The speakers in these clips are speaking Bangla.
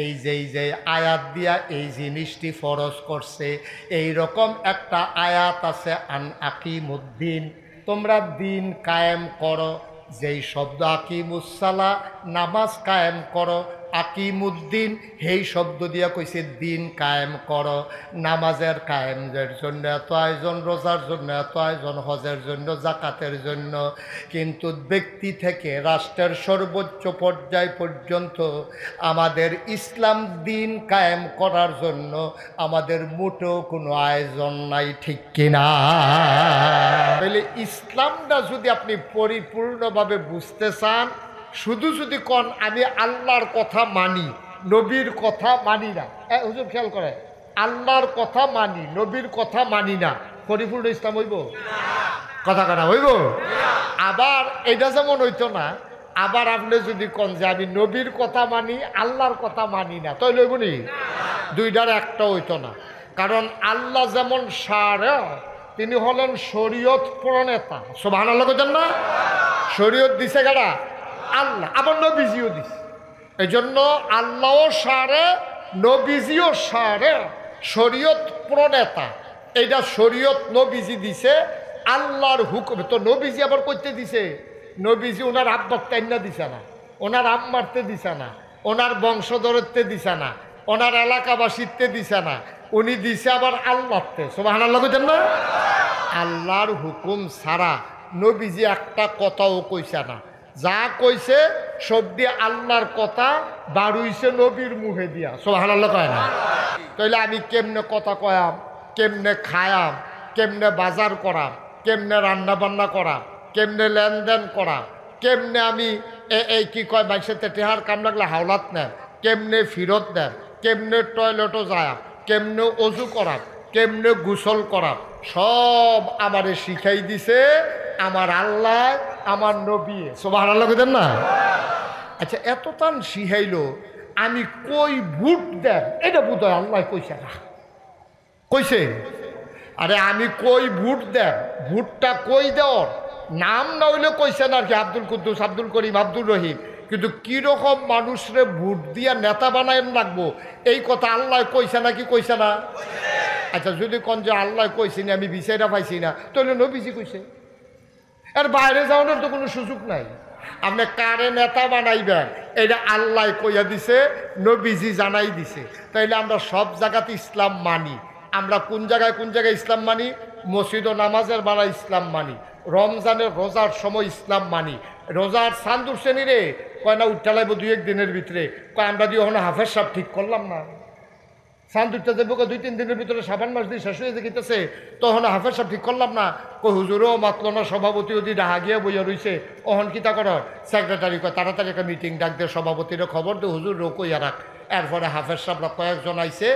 এই যে আয়াত দিয়া এই জিনিসটি ফরজ করছে, এই রকম একটা আয়াত আছে, আন আকিমুদ্দিন, তোমরা দিন কায়েম করো। যেই শব্দ আকিমুসসালা, নামাজ কায়েম করো, আকিমুদ্দিন সেই শব্দ দিয়া কইছে দিন কায়েম করো। নামাজের কায়েমের জন্য এত আয়োজন, রোজার জন্য এত আয়োজন, হজের জন্য, জাকাতের জন্য, কিন্তু ব্যক্তি থেকে রাষ্ট্রের সর্বোচ্চ পর্যায় পর্যন্ত আমাদের ইসলাম দিন কায়েম করার জন্য আমাদের মোটেও কোনো আয়োজন নাই, ঠিক কিনা? তাহলে ইসলামটা যদি আপনি পরিপূর্ণভাবে বুঝতে চান, শুধু যদি কোন আমি আল্লাহর কথা মানি, নবীর কথা মানি না, হুজুর খেয়াল করে, আল্লাহর কথা মানি, নবীর কথা মানি না, পরিপূর্ণ ইসলাম হইব? কথা কথা হইব? আবার এটা যেমন হইতো না, আবার আপনি যদি কোন যে আমি নবীর কথা মানি, আল্লাহর কথা মানি না, তাই লইব নি? দুইটার একটা হইতো না। কারণ আল্লাহ যেমন শারে, তিনি হলেন শরীয়ত প্রণেতা। সুবহানাল্লাহ কইতেন না? শরীয়ত দিছে কারা? আল্লাহ। আবার নবীজিও দিছে। এই জন্য আল্লাহও সারে, নবীজিও সারে, শরীয়ত প্রণেতা। এইটা শরীয়ত নবীজি দিছে, আল্লাহর হুকুম। তো নবীজি আবার করতে দিছে, নবীজি ওনার আব্বার টাইনা দিছে না, ওনার আম্মারতে দিছে না, ওনার বংশধরত্বে দিছে না, ওনার এলাকাবাসীতে দিছে না, উনি দিছে আবার আল্লাহতে। সুবহানাল্লাহ কইতেন না? আল্লাহর হুকুম ছাড়া নবীজি একটা কথাও কইছে না। যা কইছে সব দিয়ে আল্লাহর কথা বাড়ুইছে নবীর মুখে দিয়া। সুবহানাল্লাহ কয় না? তাইলে আমি কেমনে কথা কয়াম, কেমনে খায়াম, কেমনে বাজার করাম, কেমনে রান্না বান্না করা, কেমনে লেনদেন করা, কেমনে আমি এই কি কয় বাইশেতে টেহার কাম লাগলে হাওলাত নেন, কেমনে ফিরত দেন, কেমনে টয়লেটও যায়, কেমনে অজু করা, কেমনে গোসল করা, সব আমারে শিখাই দিছে আমার আল্লাহ, আমার নবী। সুবহানাল্লাহ কইতেন না? আচ্ছা, এত তান শিখাইলো, আমি কই ভোট দেন এটা বোধহয় আল্লাহ কইছে না, কইছে? আরে আমি কই ভোট দেন, ভোটটা কই দেওয়ার নাম না হইলে কইছে না আর কি, আব্দুল কুদ্দুস, আব্দুল করিম, আব্দুল রহিম, কিন্তু কিরকম মানুষরে ভোট দিয়া নেতা বানায় রাখবো এই কথা আল্লাহ কইছে না কি কইছে না? আচ্ছা, যদি কোন যে আল্লাহ কইছি না, আমি বিচাইরা পাইছি না, তাহলে নবীজি কইছে। আর বাইরে যাওয়ানোর তো কোনো সুযোগ নাই। আপনি কারে নেতা বানাইবেন এটা আল্লাহ কইয়া দিছে, নবীজি জানাই দিছে। তাইলে আমরা সব জায়গাতে ইসলাম মানি। আমরা কোন জায়গায় ইসলাম মানি? মসজিদ ও নামাজের বেলা ইসলাম মানি, রমজানের রোজার সময় ইসলাম মানি। রোজার চাঁদ উঠছে নি রে, কয় না উঠা লাগবো 2-1 দিনের ভিতরে, কয় আমরা দিয়ে ওখানে হাফেজ সাহেব ঠিক করলাম না। চাঁদ উঠতে যাবো 2-3 দিনের ভিতরে, সাবান মাস দিয়ে শেষ হয়ে যেতেছে, তখন হাফেজ সাহেব ঠিক করলাম না। কই হুজুরও মাতল না, সভাপতি ওদি ডাহা গিয়া বইয়া রইছে, অহন কিতা কর সেক্রেটারি কয় তাড়াতাড়ি একটা মিটিং ডাক দিয়ে সভাপতিরও খবর দে, হুজুর রো কইয়া রাখ। এরপরে হাফেজ সাহেবরা কয়েকজন আইছে,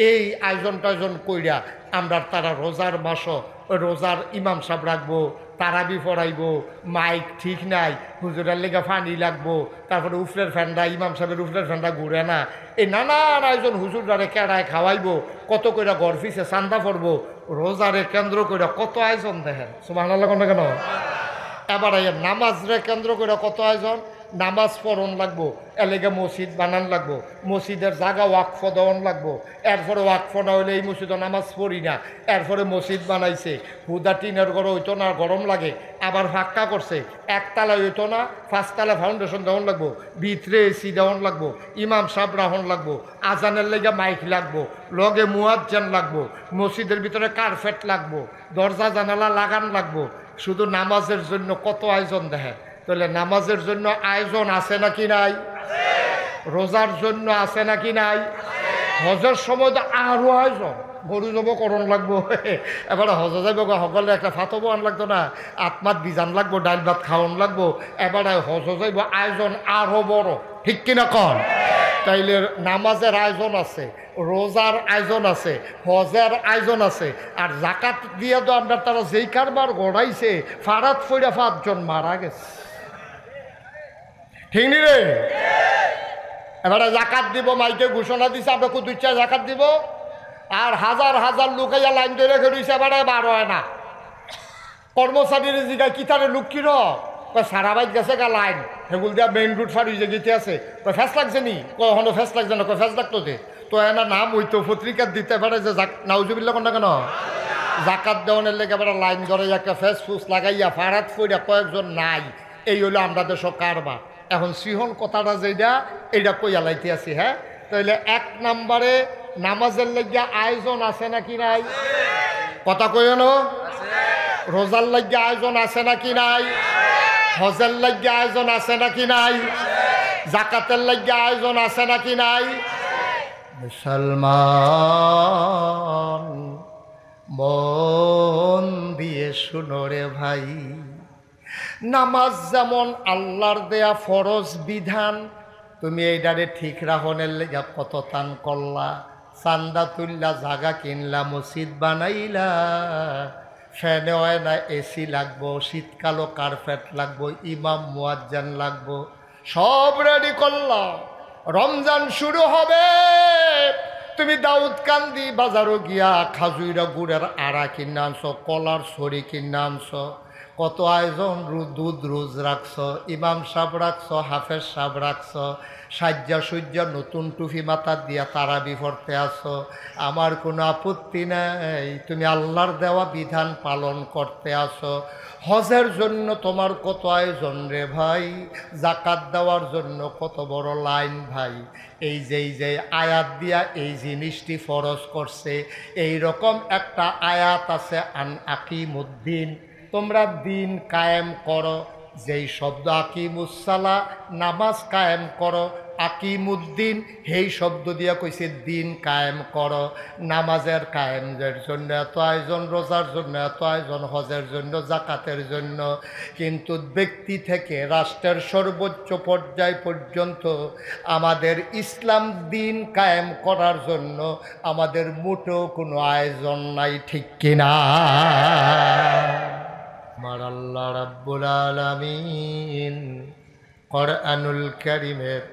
এই আয়োজন টায়োজন কইরা আমরা তারা রোজার মাসও রোজার ইমাম সাহেব রাখবো, তারাবি পড়াইবো, মাইক ঠিক নাই, হুজুরের লেগে ফানি লাগবো, তারপরে উফরের ফ্যান্ডা, ইমাম সাহেবের উফরের ফ্যান্ডা ঘুরে না, এই নানান আয়োজন হুজুরারে কেড়ায় খাওয়াইবো, কত কইরা গরফিসে চান্দা পড়বো, রোজারে কেন্দ্র কইরা কত আয়োজন দেখেন। সুবহানাল্লাহ কোন কেন? এবার নামাজরে কেন্দ্র করে কত আয়োজন, নামাজ পড়ন লাগবো, এলেগে মসজিদ বানান লাগবো, মসজিদের জায়গা ওয়াকফ দেওয়ান লাগবো, এরপরে ওয়াকফ না হইলে এই মসজিদে নামাজ পড়ি না, এরপরে মসজিদ বানাইছে, হুদা টিনের ঘরে হইতো না, গরম লাগে, আবার ফাঁকা করছে, একতলা হইতো না, 5 তলা ফাউন্ডেশন দেওয়ান লাগবো, ভিতরে এসি দেওয়ান লাগবো, ইমাম সাহেব রাহন লাগবো, আজানের লেগে মাইক লাগবো, লগে মুয়াজ্জিন লাগবো, মসজিদের ভিতরে কার্পেট লাগবো, দরজা জানালা লাগান লাগবো। শুধু নামাজের জন্য কত আয়োজন দেখেন। তাহলে নামাজের জন্য আয়োজন আছে নাকি নাই? রোজার জন্য আছে নাকি নাই? হজের সময় তো আরো আয়োজন, গরু জব করণ লাগবো, এবারে হজ যাইব সকলে একটা ফাতব আন লাগতো না, আত্মাত বিজান লাগবো, ডাইল ভাত খাওয়ান লাগবো, এবারে হজ যাইব, আয়োজন আরো বড়, ঠিক কিনা কন? তাইলে নামাজের আয়োজন আছে, রোজার আয়োজন আছে, হজের আয়োজন আছে, আর জাকাত দিয়ে তো আমরা তারা যেই কারবার গড়াইছে, ফারাত ফইরা 5 জন মারা গেছে, ঠিক নি রে? এবারে জাকাত দিব, মাইকে ঘোষণা দিছে আমরা খুব ইচ্ছা জাকাত দিব, আর হাজার হাজার লোকাইয়া লাইন ধরে রয়েছে, এবারে বার হয় না। কর্মচারীর জিগায় কি তারে লোক কির সারা বাইক গেছে গা লাইন, হেগুল দিয়া মেইন রুট ফাড়ি যে গীতে আছে কয় ফ্যাস লাগছে নি কখনো ফ্যাস লাগছে না কয় ফ্যাস লাগতো যে তো এনা নাম হইতো পত্রিকা দিতে পারে যে নাউজুবিল্লা কোন না কেন জাকাত দেওয়ানের লেগে এবার লাইন ধরে একটা ফেস ফুস লাগাইয়া ফারাত ফইরা কয়েকজন নাই এই হলো আমরা দেশ কারবার এখন সিহন কথাটা যেটা এইটা কইয়া লাইতে আছি হ্যাঁ তাহলে 1 নম্বরে নামাজের লাগিয়া আয়োজন আছে নাকি নাই কথা কইন রোজার লাগিয়া আয়োজন আছে নাকি নাই হজের লাগিয়া আয়োজন আছে নাকি নাই জাকাতের লাগিয়া আয়োজন আছে নাকি নাই মুসলমান মন দিয়ে শুনো রে ভাই নামাজ যেমন আল্লাহর দেয়া ফরজ বিধান তুমি এইটারে ঠিক রাখনের লেগা কত তান করলা চান্দা তুললা জাগা কিনলা মসজিদ বানাইলা ফ্যানে হয় না এসি লাগবো শীতকালও কার্পেট লাগবো ইমাম মুয়াজ্জিন লাগবো সব রেডি করলা রমজান শুরু হবে তুমি দাউদকান্দি বাজারও গিয়া খাজুইরা গুড়ের আড়া কিনে আনছো কলার ছড়ি কিনে আনছো কত আয়োজন দুধ রোজ রাখছো ইমাম সাহেব রাখছো হাফেজ সাহেব রাখছো সাজ্জা সজ্জা নতুন টুপি মাথা দিয়া তারাবি পড়তে আসো আমার কোনো আপত্তি নাই তুমি আল্লাহর দেওয়া বিধান পালন করতে আসো হজের জন্য তোমার কত আয়োজন রে ভাই জাকাত দেওয়ার জন্য কত বড় লাইন ভাই এই যে আয়াত দিয়া এই জিনিসটি ফরজ করছে এই রকম একটা আয়াত আছে আন আকিমুদ্দিন তোমরা দিন কায়েম করো যেই শব্দ আকিমুসসালা নামাজ কায়েম করো আকিমুদ্দিন সেই শব্দ দিয়া কইছে দিন কায়েম করো নামাজের কায়েমের জন্য এত আয়োজন রোজার জন্য এত আয়োজন হজের জন্য জাকাতের জন্য কিন্তু ব্যক্তি থেকে রাষ্ট্রের সর্বোচ্চ পর্যায় পর্যন্ত আমাদের ইসলাম দিন কায়েম করার জন্য আমাদের মোটেও কোনো আয়োজন নাই ঠিক কিনা আমার আল্লাহ রাব্বুল আলামিন কোরআনুল কারীমের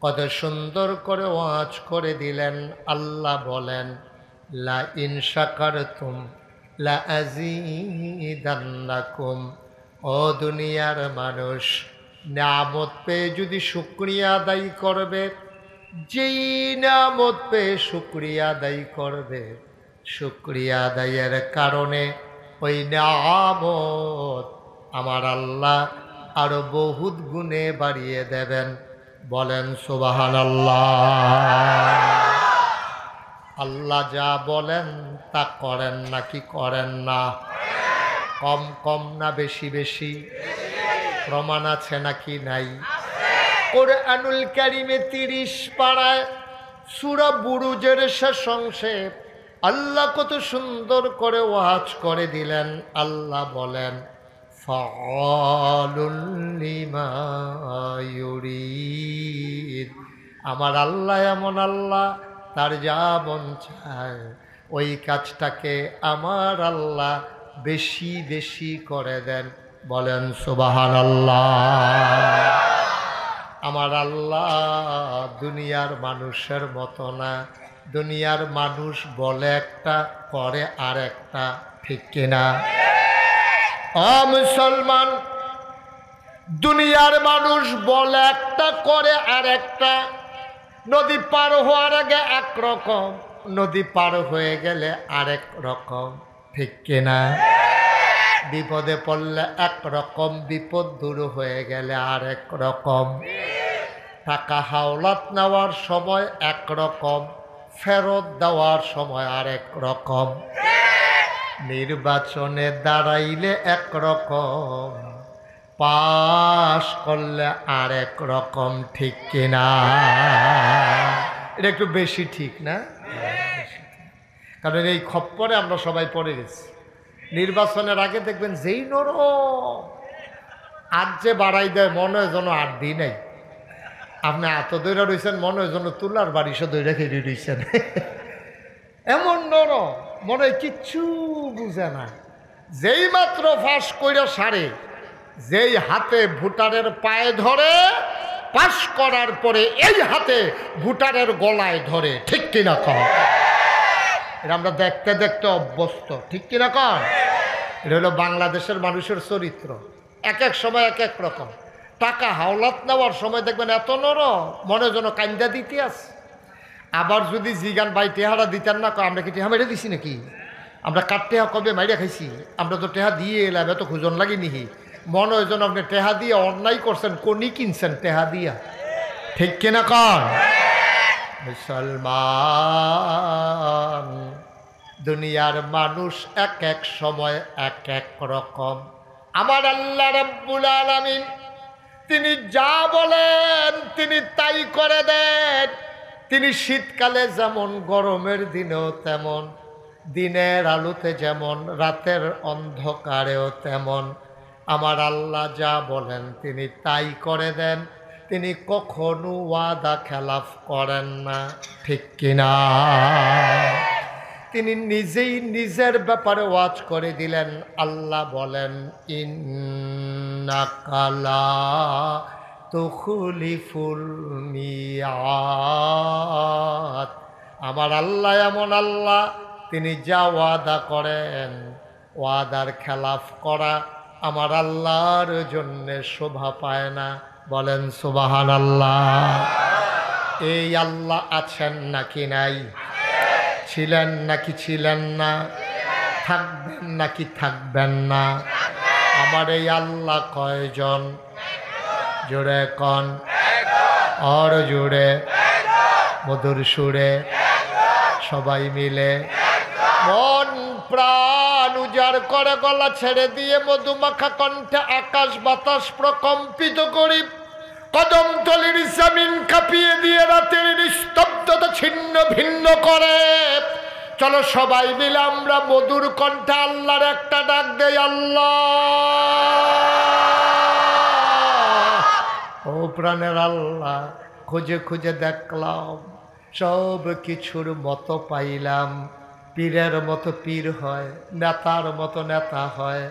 কত সুন্দর করে ওয়াজ করে দিলেন আল্লাহ বলেন লা ইন শাকারতুম লা আযীদান্নাকুম ও দুনিয়ার মানুষ নিয়ামত পেয়ে যদি শুকরিয়া আদায় করবে যেই নিয়ামত পেয়ে শুকরিয়া আদায় করবে শুকরিয়া আদায়ের কারণে ওই নিয়ামত আমার আল্লাহ আরো বহুত গুণে বাড়িয়ে দেবেন বলেন সুবহানাল্লাহ আল্লাহ যা বলেন তা করেন নাকি করেন না কম কম না বেশি বেশি প্রমাণ আছে নাকি নাই কোরআনুল কারীমে 30 পারায় সূরা বুরুজের শেষ অংশে আল্লাহ কত সুন্দর করে ওয়াজ করে দিলেন আল্লাহ বলেন ফাআলুল লিমা ইউরিদ আমার আল্লাহ এমন আল্লাহ তার যা মন চায় ওই কাজটাকে আমার আল্লাহ বেশি বেশি করে দেন বলেন সুবহানাল্লাহ আমার আল্লাহ দুনিয়ার মানুষের মতো না দুনিয়ার মানুষ বলে একটা করে আর একটা ঠিক কিনা মুসলমান দুনিয়ার মানুষ বলে একটা করে আর একটা নদী পার হওয়ার আগে একরকম নদী পার হয়ে গেলে আরেক রকম ঠিক কিনা বিপদে পড়লে একরকম বিপদ দূর হয়ে গেলে আরেক রকম টাকা হাওলাত নেওয়ার সময় একরকম ফেরত দেওয়ার সময় আরেক রকম নির্বাচনে দাঁড়াইলে একরকম পাশ করলে আরেক রকম ঠিক কিনা এটা একটু বেশি ঠিক না কারণ এই খপ্পরে আমরা সবাই পড়ে গেছি নির্বাচনের আগে দেখবেন যেই নরম আজ যে বাড়াই দেয় মনে হয় যেন 8 দিন নেই আপনি এত দৈরা রয়েছেন মনে হয় যেন তুলার বাড়িসে দৈরা খেয়ে রয়েছেন এমন নরম মনে হয় কিচ্ছু বুঝে না যেই মাত্র ফাঁস কইরা সারে যেই হাতে ভোটারের পায়ে ধরে পাশ করার পরে এই হাতে ভোটারের গলায় ধরে ঠিক কিনা কর এটা আমরা দেখতে দেখতে অভ্যস্ত ঠিক কিনা কর এটা হলো বাংলাদেশের মানুষের চরিত্র এক এক সময় এক এক রকম টাকা হাওলাত নেওয়ার সময় দেখবেন এত নরম, মনে যেন কান্দা দিতে আছে। আবার যদি জিগান ভাই টেহারা দিতেন না, আমরা কি টেহা মেরে দিছি নাকি? আমরা কার টেহা কবে মাইরা খাইছি? আমরা তো টেহা দিয়ে এলাম, এত খুঁজন লাগিনিহি। মনে হয় যেন আপনি টেহা দিয়ে অন্যায় করছেন, কোনি কিনছেন টেহা দিয়া, ঠিক কিনা কন? মুসলমান, দুনিয়ার মানুষ এক এক সময় এক এক রকম। আমার আল্লাহ রাব্বুল আলামিন তিনি যা বলেন তিনি তাই করে দেন। তিনি শীতকালে যেমন, গরমের দিনেও তেমন, দিনের আলোতে যেমন, রাতের অন্ধকারেও তেমন। আমার আল্লাহ যা বলেন তিনি তাই করে দেন। তিনি কখনো ওয়াদা খেলাফ করেন না, ঠিক কিনা? তিনি নিজেই নিজের ব্যাপারে ওয়াজ করে দিলেন। আল্লাহ বলেন, ইন্নাকা লা তুখলিফুল মিয়াদ। আমার আল্লাহ এমন আল্লাহ, তিনি যা ওয়াদা করেন, ওয়াদার খেলাফ করা আমার আল্লাহর জন্য শোভা পায় না। বলেন সুবহানাল্লাহ। এই আল্লাহ আছেন নাকি নাই? ছিলেন নাকি ছিলেন না? থাকবেন নাকি থাকবেন না? আমার এই আল্লাহ কয়জন? জোরে কন, আর জোরে, মধুর সুরে, সবাই মিলে মন প্রাণ উজাড় করে গলা ছেড়ে দিয়ে মধুমাখা কণ্ঠে আকাশ বাতাস প্রকম্পিত করি, কদম তলির জমিন কাঁপিয়ে দিয়ে রাতের নিস্তব্ধতা ছিন্ন ভিন্ন করে। চলো সবাই মিলে আমরা মধুর কণ্ঠে আল্লাহর একটা ডাক দেই, আল্লাহ। ও প্রাণের আল্লাহ, খুঁজে খুঁজে দেখলাম, সব কিছুর মতো পাইলাম। পীরের মতো পীর হয়, নেতার মতো নেতা হয়,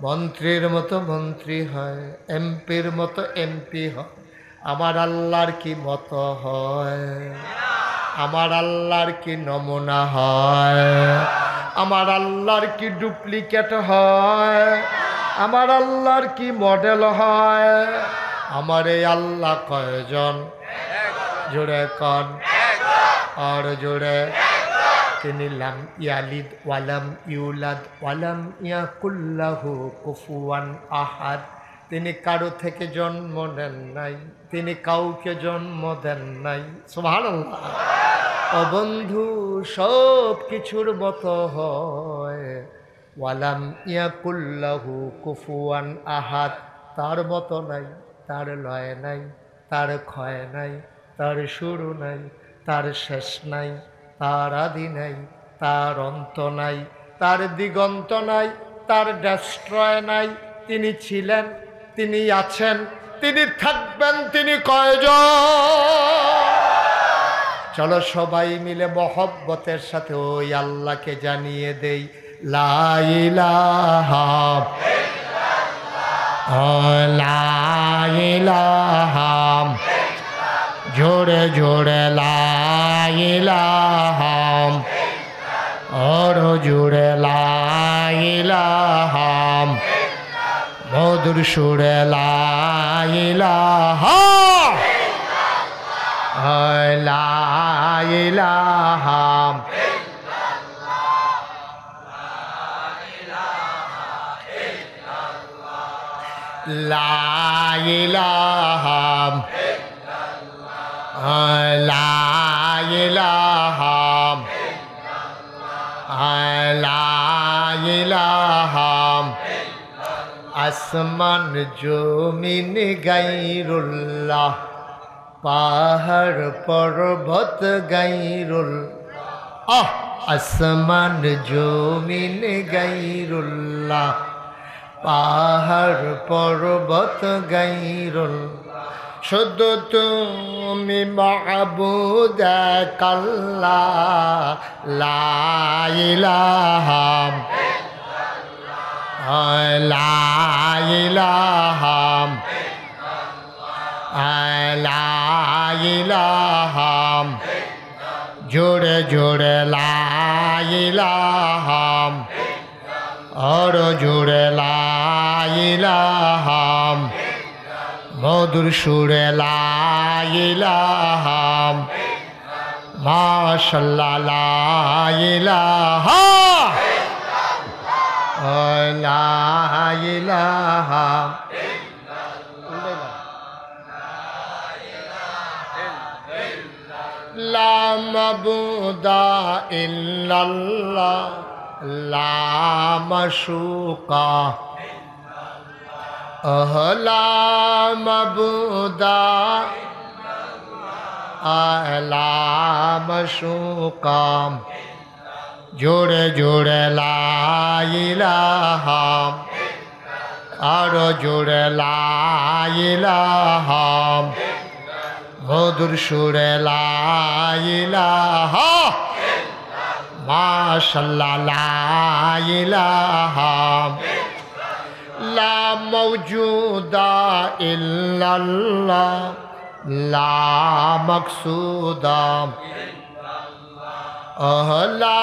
মন্ত্রীর মতো মন্ত্রী হয়, এমপির মতো এমপি হয়। আমার আল্লাহর কি মতো হয়? আমার আল্লাহর কি নমুনা হয়? আমার আল্লাহর কি ডুপ্লিকেট হয়? আমার আল্লাহর কি মডেল হয়? আমার এই আল্লাহ কয়জন? জোরে কন, আর জোরে। তিনি লাম ইয়ালিদ ওয়ালাম ইউলাদ ওয়ালাম ইয়াকুল লাহু কুফুয়ান আহাদ। তিনি কারো থেকে জন্ম নেন নাই, তিনি কাউকে জন্ম দেন নাই। সুবহানাল্লাহ। ও বন্ধু, সব কিছুর মতো হয়। ওয়ালাম ইয়াকুল লাহু কুফুয়ান আহাদ। তার মতো নাই, তার লয় নাই, তার ক্ষয় নাই, তার শুরু নাই, তার শেষ নাই, তার আদি নাই, তার অন্ত নাই, তার দিগন্ত নাই, তার ডেস্ট্রয় নাই। তিনি ছিলেন, তিনি আছেন, তিনি থাকবেন। তিনি কয়জন? চলো সবাই মিলে মহব্বতের সাথে ওই আল্লাহকে জানিয়ে দেই, লা ইলাহা ইল্লাল্লাহ, লা ইলাহা, জোরে জোরে লা ইলাহা, আর জোরে লা ইলাহা, মধুর সুরে লা ইলাহা, লা ইলাহা, লা ইলাহা, লা ইলাহা, লা ইলাহা। আসমান জমিন গাইরুল্লাহ, পাহাড় পর্বত গাইরুল্লাহ। আসমান জমিন গাইরুল্লাহ, পাহাড় পর্বত গাইরুল্লাহ। শুধু তুমি মাবুদ এক আল্লাহ, লা ইলাহা, লা ইলাহা, লা ইলাহা, জোরে জোরে লা ইলাহা, আর জোরে লা ইলাহা, মধুর সুরে লা ইলাহা মাশাআল্লাহ লা ইলাহা লা ইলাহা লা মাবুদা ইল্লাল্লাহ লা মাশুকা লা মাবুদা লা মাশুকা জোরে জোরে লা ইলাহা আরো জোরে লা ইলাহা মধুর সুরে লা ইলাহা মাশাআল্লাহ লা ইলাহা লা মাওজুদা ইল্লাল্লাহ লা মাকসুদা লা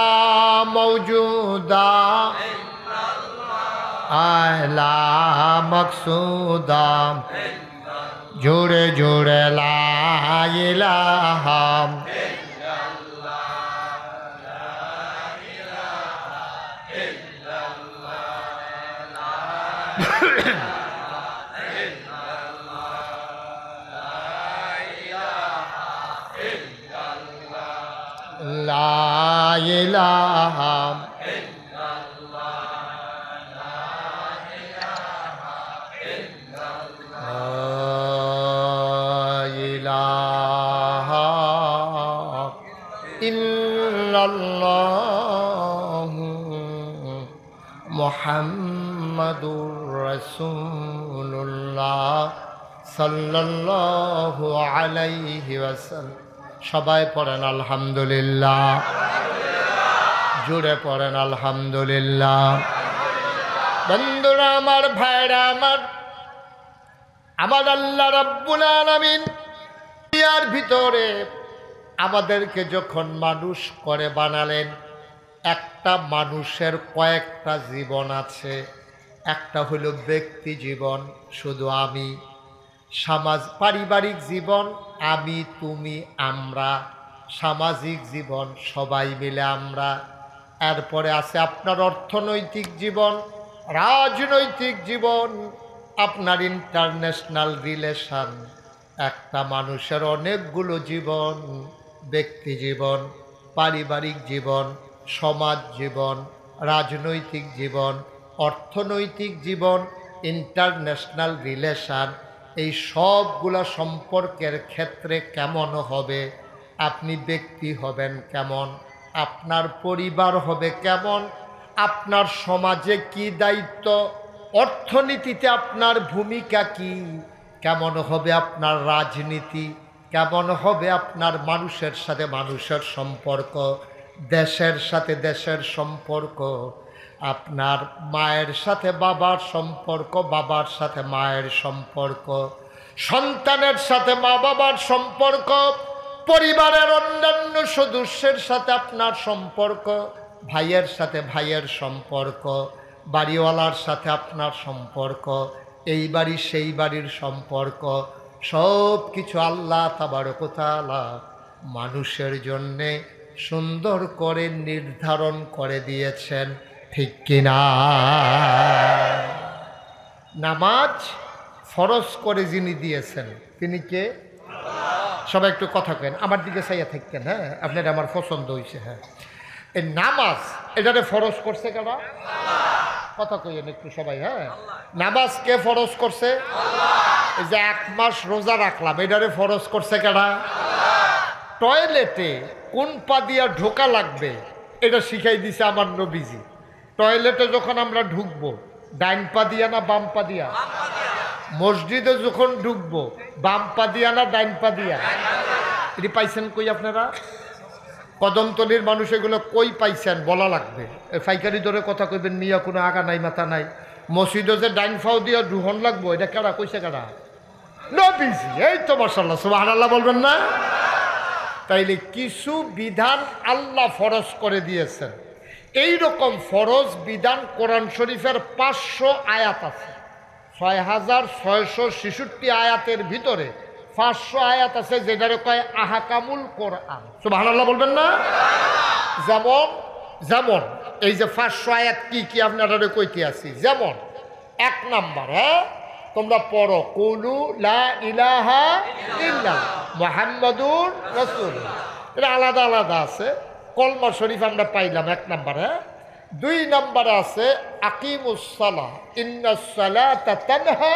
মাওজুদা লা মাকসুদা জোরে জোরে লা ইলাহা লা ইলাহা ইল্লাল্লাহু মুহাম্মাদুর রাসূলুল্লাহ সাল্লাল্লাহু আলাইহি ওয়াসাল্লাম। সবাই পড়েন আলহামদুলিল্লাহ, জুড়ে পড়েন আলহামদুলিল্লাহ। বন্ধুরা আমার, ভাইরা আমার, আমার আল্লাহ রাব্বুল আলামিন দুনিয়ার ভিতরে আমাদেরকে যখন মানুষ করে বানালেন, একটা মানুষের কয়েকটা জীবন আছে। একটা হলো ব্যক্তি জীবন, শুধু আমি, সমাজ পারিবারিক জীবন আমি তুমি আমরা, সামাজিক জীবন সবাই মিলে আমরা। এরপরে আছে আপনার অর্থনৈতিক জীবন, রাজনৈতিক জীবন, আপনার ইন্টারন্যাশনাল রিলেশন। একটা মানুষের অনেকগুলো জীবন, ব্যক্তি জীবন, পারিবারিক জীবন, সমাজ জীবন, রাজনৈতিক জীবন, অর্থনৈতিক জীবন, ইন্টারন্যাশনাল রিলেশন। এই সবগুলা সম্পর্কের ক্ষেত্রে কেমন হবে, আপনি ব্যক্তি হবেন কেমন, আপনার পরিবার হবে কেমন, আপনার সমাজে কি দায়িত্ব, অর্থনীতিতে আপনার ভূমিকা কি, কেমন হবে আপনার রাজনীতি, কেমন হবে আপনার মানুষের সাথে মানুষের সম্পর্ক, দেশের সাথে দেশের সম্পর্ক, আপনার মায়ের সাথে বাবার সম্পর্ক, বাবার সাথে মায়ের সম্পর্ক, সন্তানের সাথে মা বাবার সম্পর্ক, পরিবারের অন্যান্য সদস্যের সাথে আপনার সম্পর্ক, ভাইয়ের সাথে ভাইয়ের সম্পর্ক, বাড়িওয়ালার সাথে আপনার সম্পর্ক, এই বাড়ি সেই বাড়ির সম্পর্ক, সব কিছু আল্লাহ তাবারক ওয়া তাআলা মানুষের জন্যে সুন্দর করে নির্ধারণ করে দিয়েছেন, ঠিক কিনা? নামাজ ফরজ করে যিনি দিয়েছেন তিনি কে? সবাই একটু কথা কেন, আমার দিকে চাইয়া থাকতেন। হ্যাঁ, আপনার আমার পছন্দ হয়েছে। হ্যাঁ, এই নামাজ এটারে ফরজ করছে কারা? কথা কইেন একটু সবাই। হ্যাঁ, নামাজ কে ফরজ করছে? এই যে 1 মাস রোজা রাখলাম, এটারে ফরজ করছে কারা? টয়লেটে কোন পা দিয়া ঢোকা লাগবে এটা শিখাই দিছে আমার নবীজি। টয়লেটে যখন আমরা ঢুকবো ডাইন পা দিয়া না বাম পা দিয়া? মসজিদে যখন ঢুকবো বাম পা দিয়া না ডাইন পা দিয়া? এটি পাইছেন কই আপনারা? কদমতলির মানুষ এগুলো কই পাইছেন বলা লাগবে। ফাইকারি ধরে কথা কইবেন, মিয়া কোনো আগা নাই মাথা নাই। মসজিদে যে ডাইন ফাও দিয়া ঢুহন লাগবো, এটা কেডা কইছে? কেডা? নবীজি। এই তো মাশাআল্লাহ, সুবহানাল্লাহ বলবেন না? তাইলে কিছু বিধান আল্লাহ ফরজ করে দিয়েছেন। এই রকম ফরজ বিধান কোরআন শরীফের 500 আয়াত আছে। 6666 আয়াতের ভিতরে 500 আয়াত আছে যেটারে কয় আহকামুল কোরআন। সুবহানাল্লাহ বলবেন না? যেমন যেমন এই যে 500 আয়াত কি কি আপনারা কইতে আছি। যেমন 1 নাম্বার, হ্যাঁ তোমরা পড়ো কুলু লা ইলাহা ইল্লাল্লাহ মুহাম্মাদুর রাসূলুল্লাহ। এটা আলাদা আলাদা আছে। কলমা শরীফ আমরা পাইলাম 1 নাম্বার। হ্যাঁ 2 নাম্বারে আছে আকিমুস সালাহ ইন্নাস সালাতা তানহা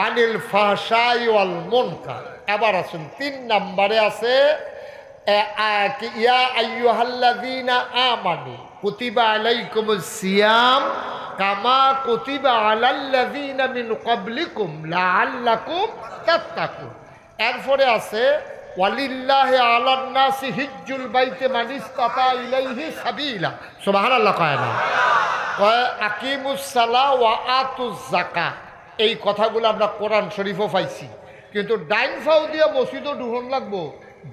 আনিল ফাহশাই ওয়াল মুনকার। এবার আসুন 3 নাম্বারে আছে ইয়া আইয়ুহাল্লাযীনা আমানু কুতিবা আলাইকুমুস সিয়াম কামা কুতিবা আলাল্লাযীনা মিন ক্বাবলিকুম লাআল্লাকুম তাত্তাকুন। এরপরে আছে ওয়ালিল্লাহি আলান নাসি হিজ্জুল বাইতি মান ইসতাতা ইলাইহি সাবিলা। সুবহানাল্লাহ কয় না? কয় আকিমুস সালাহ ওয়া আতুজ যাকাত। এই কথাগুলো আমরা কোরআন শরীফও পাইছি, কিন্তু ডাইন ফাও দিয়া মসজিদও ডুহন লাগবো,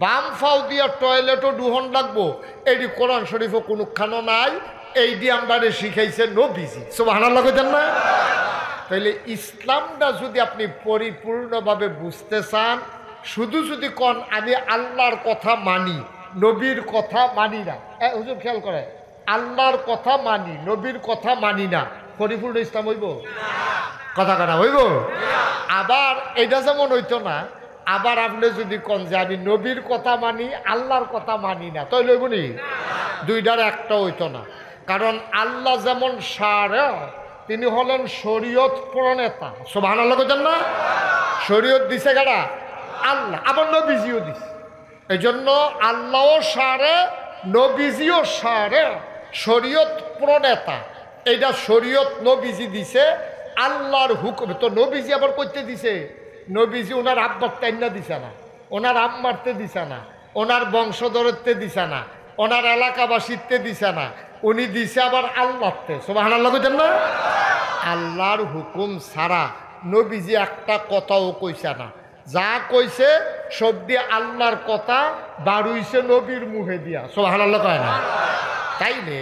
বাম ফাও দিয়া টয়লেটও ডুহন লাগবো, এইটি কোরআন শরীফও কোনোখানো নাই। এই দিয়ে আমরা শিখাইছে নবীজি। সুবহানাল্লাহ কইতেন না? তাইলে ইসলামটা যদি আপনি পরিপূর্ণভাবে বুঝতে চান, শুধু যদি কন আমি আল্লাহর কথা মানি নবীর কথা মানি না, হুজুর খেয়াল করে, আল্লাহর কথা মানি নবীর কথা মানি না, পরিপূর্ণ ইসলাম হইব? কথা কথা হইব? আবার এটা যেমন হইতো না, আবার আপনি যদি কন যে আমি নবীর কথা মানি আল্লাহর কথা মানি না, তাই লইব নি? দুইটার একটা হইতো না। কারণ আল্লাহ যেমন শারে, তিনি হলেন শরীয়ত প্রণেতা। সুবহানাল্লাহ কইতেন না? শরীয়ত দিছে কারা? আল্লাহ। আবার নবীজিও দিছে। এই জন্য আল্লাহও শারে, নবীজিও শারে, শরীয়ত প্রণেতা। এইটা শরীয়ত নবীজি দিছে, আল্লাহর হুকুম। তো নবীজি আবার করতে দিছে, নবীজি ওনার আব্বার টাইনা দিছে না, ওনার আম্মারতে দিছে না, ওনার বংশধরত্বে দিছে না, ওনার এলাকাবাসীতে দিছে না, উনি দিছে আবার আল্লাহতে। সুবহানাল্লাহ কইতেন না? আল্লাহর হুকুম ছাড়া নবীজি একটা কথাও কইছে না। যা কইছে সব দিয়ে আল্লাহর কথা বাড়ুইছে নবীর মুখে দিয়া। সুবহানাল্লাহ কয় না? তাইলে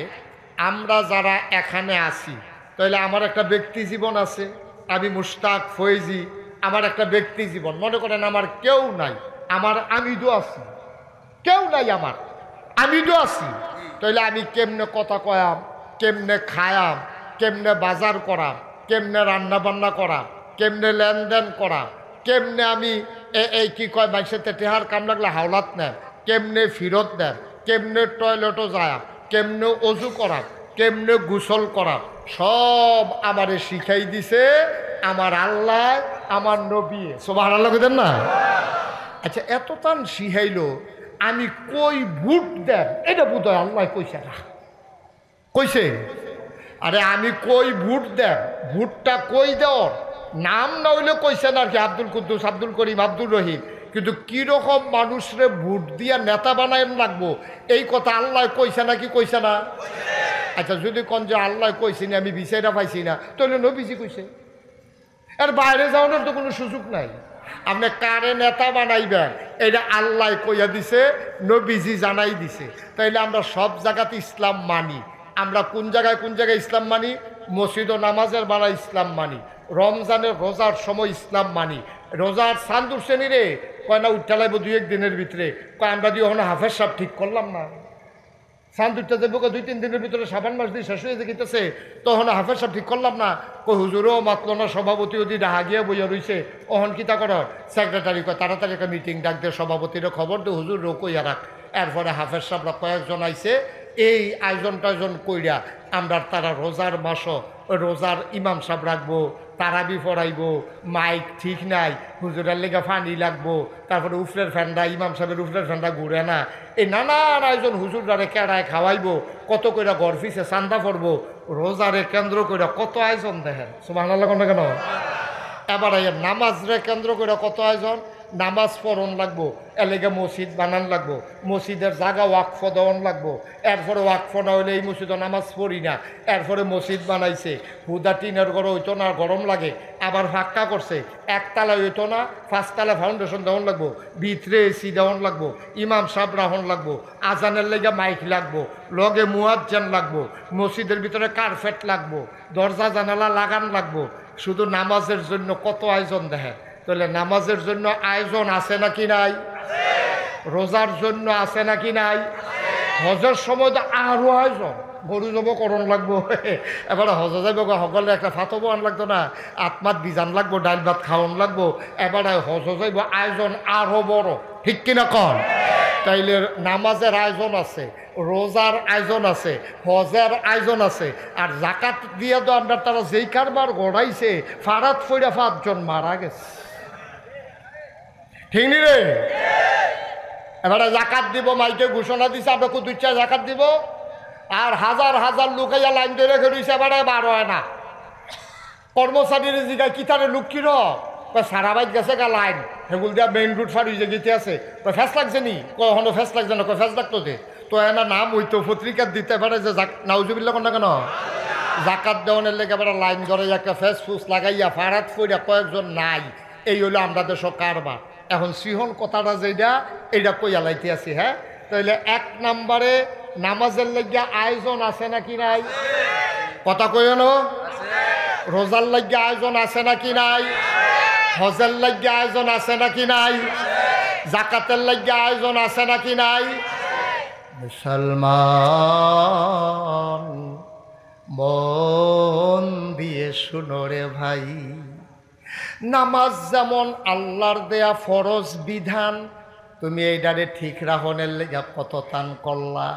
আমরা যারা এখানে আছি, তাইলে আমার একটা ব্যক্তি জীবন আছে, আমি মুশতাক ফয়েজি, আমার একটা ব্যক্তি জীবন। মনে করেন আমার কেউ নাই, আমার আমিদও আছি, কেউ নাই আমার আমিদও আছি। তাইলে আমি কেমনে কথা কয়াম, কেমনে খায়াম, কেমনে বাজার করাম, কেমনে রান্না বান্না করাম, কেমনে লেনদেন করাম, কেমনে আমি এই কি কয় বাইশে টেহার কাম লাগলে হাওলাত নেন, কেমনে ফিরত দেন, কেমনে টয়লেটও যায়, কেমনে অজু করাম, কেমনে গোসল করাম, সব আমারে শিখাই দিছে আমার আল্লাহ, আমার নবী। সুবহানাল্লাহ কইতেন না? আচ্ছা এত তান শিখাইলো, আমি কই ভোট দেন এটা বোধ হয় আল্লাহ কইছে না? কইছে? আরে আমি কই ভোট দেন, ভোটটা কই দেওয়ার নাম না হইলে কইছে না আর কি, আব্দুল কুদ্দুস, আব্দুল করিম, আব্দুর রহিম, কিন্তু কীরকম মানুষরে ভোট দিয়া নেতা বানায় লাগবো এই কথা আল্লাহ কইছে না কি কইছে না? আচ্ছা যদি কোন যে আল্লাহ কইছি না, আমি বিচাইরা পাইছি না, তাহলে নবীজি কইছে। আর বাইরে যাওয়ানোর তো কোনো সুযোগ নাই। আপনি কারে নেতা বানাইবেন এটা আল্লাহ কইয়া দিছে, নবীজি জানাই দিছে। তাইলে আমরা সব জায়গাতে ইসলাম মানি। আমরা কোন জায়গায় ইসলাম মানি? মসজিদ ও নামাজের বেলা ইসলাম মানি, রমজানের রোজার সময় ইসলাম মানি। রোজার চান্দুর শ্রেণী রে কয় না উঠতে লাগবো 2-1 দিনের ভিতরে, কয় আমরা দিয়ে ওখানে হাফেজ সাহেব ঠিক করলাম না, চান্দুরটা যাবো 2-3 দিনের ভিতরে, সাবান মাস দিয়ে শেষ হয়ে যেতেছে, তখন হাফেজ সাহেব ঠিক করলাম না। কই হুজুরও মাতল না, সভাপতি যদি ডাহা গিয়ে বইয়া রইছে, ওহন কিতা কর সেক্রেটারি কয় তাড়াতাড়ি একটা মিটিং ডাক দিয়ে সভাপতির খবর দে, হুজুর রোকইয়া রাখ। এরপরে হাফেজ সাহেবরা কয়েকজন আইছে, এই আয়োজন টায়োজন কইরা আমরা তারা রোজার মাসও রোজার ইমাম সাহেব রাখবো, তারাবি পড়াইবো, মাইক ঠিক নাই, হুজুরের লেগে ফানি লাগবো, তারপরে উফরের ফ্যান্ডা, ইমাম সাহেবের উফরের ফ্যান্ডা ঘুরে না, এই নানান আয়োজন হুজুরদারে কেড়ায় খাওয়াইবো, কত কইরা ঘর ফিসে চান্দা পড়বো, রোজারে কেন্দ্র করে কত আয়োজন দেখেন। সুবহানাল্লাহ কোনটা কেন? এবার নামাজ রে কেন্দ্র করে কত আয়োজন, নামাজ পড়ন লাগবো, এলেগে মসজিদ বানান লাগবো, মসজিদের জায়গা ওয়াকফ দেওয়ান লাগবো, এরপরে ওয়াকফ না হইলে এই মসজিদে নামাজ পড়ি না, এরপরে মসজিদ বানাইছে, হুদা টিনের ঘরে হইতো না, গরম লাগে, আবার ফাঁকা করছে, একতলা হইতো না, 5 তলা ফাউন্ডেশন দেওয়ান লাগবো, ভিতরে এসি দেওয়ান লাগবো, ইমাম সাহেব রাহন লাগবো, আজানের লেগে মাইক লাগবো, লগে মুয়াজ্জিন লাগবো, মসজিদের ভিতরে কার্পেট লাগবো, দরজা জানালা লাগান লাগবো, শুধু নামাজের জন্য কত আয়োজন দেখেন। তাহলে নামাজের জন্য আয়োজন আছে নাকি নাই? রোজার জন্য আছে নাকি নাই? হজের সময় তো আরো আয়োজন, গরু জব করণ লাগবো, এবারে হজে যাইব সকলে একটা ফাতবো আন লাগতো না, আত্মাত বিজান লাগবো, ডাইল ভাত খাওয়ান লাগবো, এবারে হজ যাইব, আয়োজন আরো বড়, ঠিক কিনা কন? তাইলে নামাজের আয়োজন আছে, রোজার আয়োজন আছে, হজের আয়োজন আছে, আর জাকাত দিয়ে তো আমরা তারা যেই কারবার গড়াইছে ফারাত ফইরা 5 জন মারা গেছে, ঠিক নি রে? এবারে জাকাত দিব, মাইকে ঘোষণা দিছে আমরা কত ইচ্ছা জাকাত দিব, আর হাজার হাজার লোক আইয়া লাইন ধরে রেখে দিয়েছে, এবারে বার হয় না। কর্মচারীর জিগায় কি তারে লোক কির সারা বাইত গেছে গা লাইন, সেগুল দিয়া মেইন রুট ফার যে গীতে আছে, ফেস লাগছে নি, কখনো ফেস লাগছে না, ফেস লাগতো দে তো এনা নাম হইতো পত্রিকার দিতে পারে যে নাউজুবিল্লা কোন না কেন জাকাত দেওয়ানের লেগে এবার লাইন ধরে একটা ফেস ফুস লাগাইয়া ফারাত ফইরা কয়েকজন নাই, এই হইলো আমরা দেশ কারবার। এখন সিহন কথাটা যেটা এইটা কইয়া লাইতে আছি। হ্যাঁ, তাইলে 1 নম্বরে নামাজের লাগিয়া আয়োজন আছে নাকি নাই? কথা কইও না। রোজার লাগিয়া আয়োজন আছে নাকি নাই? হজের লাগিয়া আয়োজন আছে নাকি নাই? জাকাতের লাগিয়া আয়োজন আছে নাকি নাই? মুসলমান মন দিয়ে শুনো রে ভাই, নামাজ যেমন আল্লাহর দেয়া ফরজ বিধান, তুমি এইটারে ঠিক রাখনের লেগা কত তান করলা,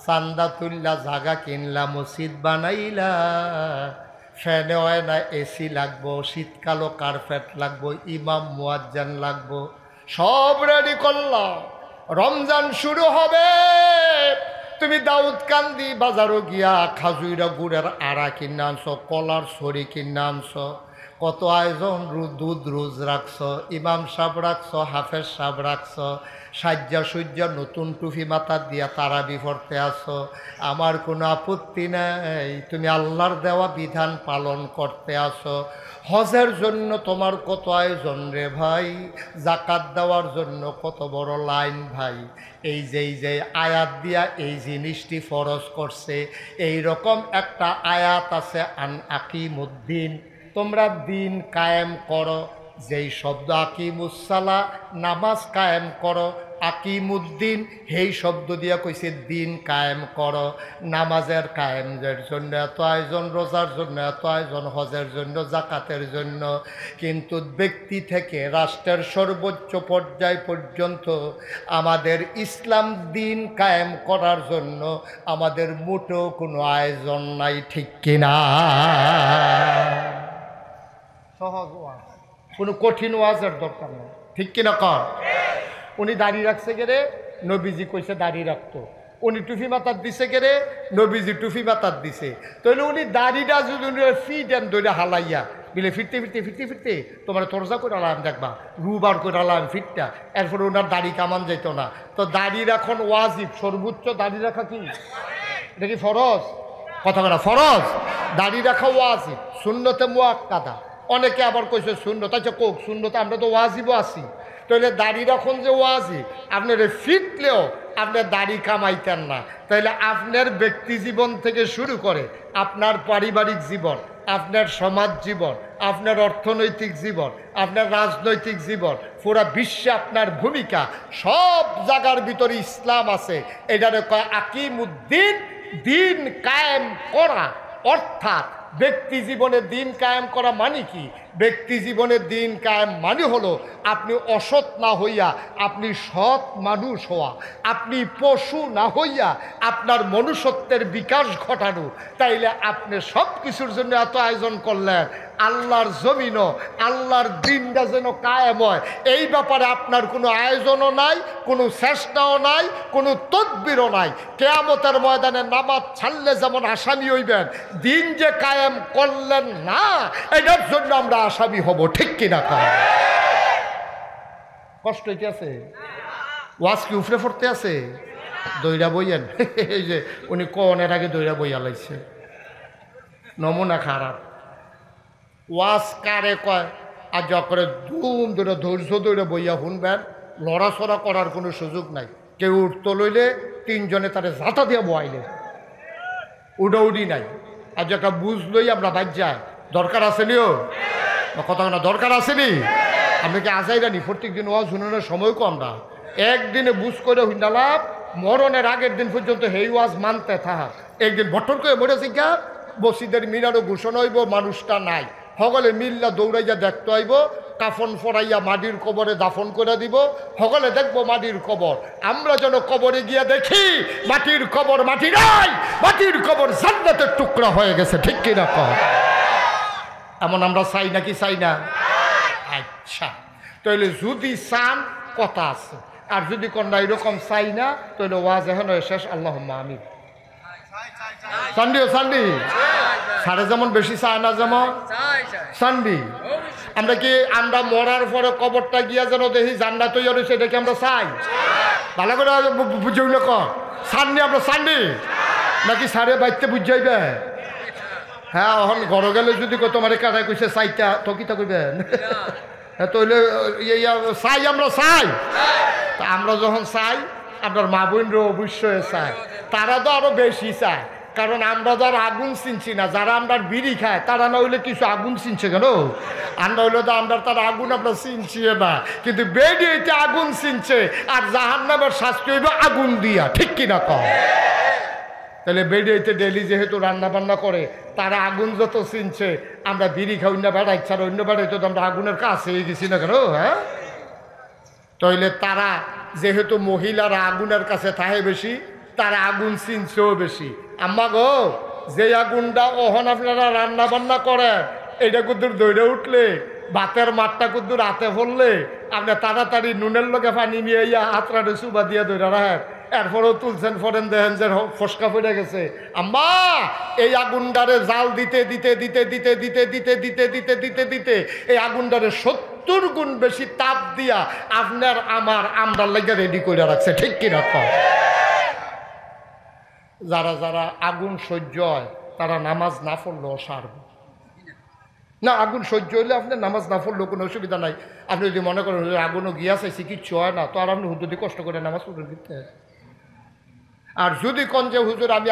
চান্দা তুললা, জাগা কিনলা, মসজিদ বানাইলা, ফ্যানে হয় না এসি লাগবো, শীতকালও কার্পেট লাগবো, ইমাম মুয়াজ্জান লাগবো, সব রেডি করলা। রমজান শুরু হবে, তুমি দাউদকান্দি বাজারও গিয়া খাজুইরা গুড়ের আড়া কিনে আনছো, কলার ছড়ি কিনে আনছো, কত আয়োজন, দুধ রোজ রাখছ, ইমাম সাহেব রাখছ, হাফেজ সাহেব রাখছ, সাজ্জা সজ্জা নতুন টুপি মাথা দিয়া তারাবি পড়তে আসো, আমার কোনো আপত্তি নাই, তুমি আল্লাহর দেওয়া বিধান পালন করতে আসো। হজের জন্য তোমার কত আয়োজন রে ভাই, জাকাত দেওয়ার জন্য কত বড় লাইন ভাই। এই যে আয়াত দিয়া এই জিনিসটি ফরজ করছে, এই রকম একটা আয়াত আছে, আন আকিমুদ্দিন, তোমরা দিন কায়েম করো। যেই শব্দ আকিমুসসালা, নামাজ কায়েম করো, আকিমুদ্দিন সেই শব্দ দিয়া কইছে দিন কায়েম করো। নামাজের কায়েমের জন্য এত আয়োজন, রোজার জন্য এত আয়োজন, হজের জন্য, জাকাতের জন্য, কিন্তু ব্যক্তি থেকে রাষ্ট্রের সর্বোচ্চ পর্যায় পর্যন্ত আমাদের ইসলাম দিন কায়েম করার জন্য আমাদের মোটেও কোনো আয়োজন নাই, ঠিক কিনা? সহজ ওয়াজ, কোনো কঠিন ওয়াজের দরকার নেই, ঠিক কিনা কর? উনি দাড়ি রাখছে গেরে, নবীজি কইছে দাড়ি রাখতো, উনি টুফি মাথার দিছে গেরে, নবীজি টুফি মাথার দিছে, তাহলে উনি দাড়িটা যদি ফিট এন ধরে হালাইয়া বিলে ফিরতে ফিরতে ফিরতে ফিরতে তোমার তরজা করে আলাম, দেখবা রুবার করে আলাম ফিটটা, এরপরে ওনার দাড়ি কামান যেত না। তো দাড়ি রাখন ওয়াজিব, সর্বোচ্চ দাড়ি রাখা কি এটা কি ফরজ? কথা বলা ফরজ, দাড়ি রাখা ওয়াজিব, সুন্নতে মুআক্কাদা। অনেকে আবার কইছে সুন্নত, আচ্ছা কোক সুন্নত, আমরা তো ওয়াজিবও আছি, তাহলে দাড়ি রাখুন যে ওয়াজিব, আপনার ফিটলেও আপনার দাড়ি কামাইতেন না, তাইলে আপনার ব্যক্তি জীবন থেকে শুরু করে আপনার পারিবারিক জীবন, আপনার সমাজ জীবন, আপনার অর্থনৈতিক জীবন, আপনার রাজনৈতিক জীবন, পুরা বিশ্বে আপনার ভূমিকা, সব জায়গার ভিতরে ইসলাম আছে। এটারে কয় আকিমুদ্দিন, দিন কায়েম করা। অর্থাৎ ব্যক্তি জীবনে দিন কায়েম করা মানে কি? ব্যক্তি জীবনে দিন কায়েম মানে হলো আপনি অসৎ না হইয়া আপনি সৎ মানুষ হওয়া, আপনি পশু না হইয়া আপনার মনুষ্যত্বের বিকাশ ঘটানো। তাইলে আপনি সব কিছুর জন্য এত আয়োজন করলেন, আল্লাহর জমিনও আল্লাহর দিনটা যেন কায়েম হয়, এই ব্যাপারে আপনার কোনো আয়োজনও নাই, কোনো চেষ্টাও নাই, কোনো তদবিরও নাই। কিয়ামতের ময়দানে নামাজ ছাড়লে যেমন আসামি হইবেন, দিন যে কায়েম করলেন না এটার জন্য আমরা আসামি হব, ঠিক কিনা? কষ্ট হইতে আছে, ওয়াজ কি উফরে পড়তে আছে? দইরা বইয়েন, এই যে উনি কনের আগে দইরা বইয়া লাইছে, নমুনা খারাপ। ওয়াজ কারে কয় আর যা করে ধুম ধরে ধৈর্য ধরে বইয়া শুনবেন, লড়াচড়া করার কোনো সুযোগ নাই। কেউ উঠতো লইলে 3 জনে তারে জাতা দিয়ে বয়াইলে, উডাউডি নাই। আর যাকে বুঝলই আমরা বাদ যায় দরকার আসেনিও কথা না দরকার আসেনি আপনি কি আজাইরানি প্রত্যেক দিন ওয়াজ শুনানোর সময় কম না একদিনে বুঝ করে হুন্ডালাপ মরণের আগের দিন পর্যন্ত হেই ওয়াজ মানতে থাক একদিন বটর করে মরেছে গা বসিদের মিনারও ঘোষণা হইব মানুষটা নাই সকলে মিল্লা দৌড়াইয়া দেখতে হইব কাফন ফরাইয়া মাটির কবরে দাফন করে দিব সকলে দেখবো মাটির কবর আমরা যেন কবরে গিয়া দেখি মাটির কবর মাটি নাই মাটির কবর জান্নাতের টুকরা হয়ে গেছে ঠিক কিনা কর এমন আমরা চাই নাকি চাই না আচ্ছা তাহলে যদি চান কথা আছে আর যদি কন্যা এরকম চাই না তাহলে ওয়াজ এখন শেষ আল্লাহুম্মা আমিন সান্ডিও সান্ডি সাড়ে যেমন বেশি চায় না যেমন সান্ডি আমরা কি আমরা মরার পরে কবরটা গিয়া যেন দেখি জান্নাত তৈরি হয়েছে এটা কি আমরা চাই ভালো করে বুঝাইল কর সান্ডি আমরা সান্ডি নাকি সাড়ে বাইতে বুঝাইবে হ্যাঁ এখন ঘরে গেলে যদি তোমার কাটাই কইছে চাইটা তো কি তা কইবেন তাহলে চাই আমরা চাই তা আমরা যখন চাই আপনার মা বোনরা অবশ্যই চায় তারা তো আরো বেশি চায় কারণ আমরা যারা আগুন চিনছি না যারা আমরা বিড়ি খায় তারা না হইলে কিছু আগুন চিনছে কেন আমরা হইলে তো আমরা তার আগুন আমরা চিনছি না কিন্তু বেডিতে আগুন চিনছে আর জাহান্নামের শাস্তি হইবে আগুন দিয়া ঠিক কিনা কম তাহলে বেডিতে ডেলি যেহেতু রান্না বান্না করে তারা আগুন যত চিনছে আমরা বিড়ি খাই অন্য বেড়াই ছাড়া অন্য বেড়াই তো আমরা আগুনের কাছে গেছি না কেন হ্যাঁ তাইলে তারা যেহেতু মহিলারা আগুনের কাছে থাকে বেশি তারা আগুন চিনছেও বেশি আম্মা গো যে আগুনটা ওহন আপনারা রান্না বান্না করেন এটা কুদ্দুর দৌড়ে উঠলে ভাতের মাঠটা কুদ্দুর হাতে পড়লে আপনি তাড়াতাড়ি নুনের লগে পানি নিয়ে ইয়া হাতরাটে চুবা দিয়ে দৌড়া রাখেন এরপরেও তুলছেন ফরেন দেখেন যে ফসকা পড়ে গেছে আম্মা এই আগুনটারে জাল দিতে দিতে দিতে দিতে দিতে দিতে দিতে দিতে দিতে দিতে এই আগুনটারে 70 গুণ বেশি তাপ দিয়া আপনার আমার আমরার লাগে রেডি করে রাখছে ঠিক কিনা তো যারা যারা আগুন সহ্য হয় তারা নামাজ না পড়লেও সারবে না আগুন সহ্য হইলে আপনার নামাজ না পড়লেও কোনো অসুবিধা নাই আপনি যদি মনে করেন আগুনও গিয়াছে চিকিৎসা হয় না তো আর আপনি হুজুরি কষ্ট করে নামাজ পড়ে দিতে আর যদি কোন যে হুজুর আমি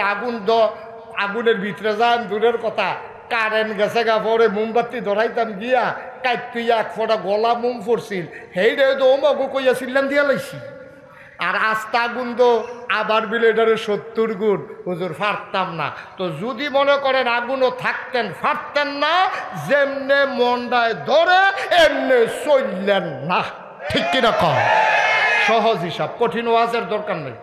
আগুনের ভিতরে যান দূরের কথা কারেন্ট গেছে গা পরে মোমবাতি ধরাইতাম গিয়া কাইতুই এক ফোটা গলা মোম পড়ছিল সেইটাই তো ওমাগু কইয়া ছিলাম দিয়া লাইছি আর আস্তা আগুন তো আবার বিলে এটারে 70 গুণ হুজুর ফারতাম না তো যদি মনে করেন আগুনও থাকতেন ফারতেন না যেমনে মন্ডায় ধরে এমনি চললেন না ঠিক কিনা কম সহজ হিসাব কঠিন ওয়াজের দরকার নেই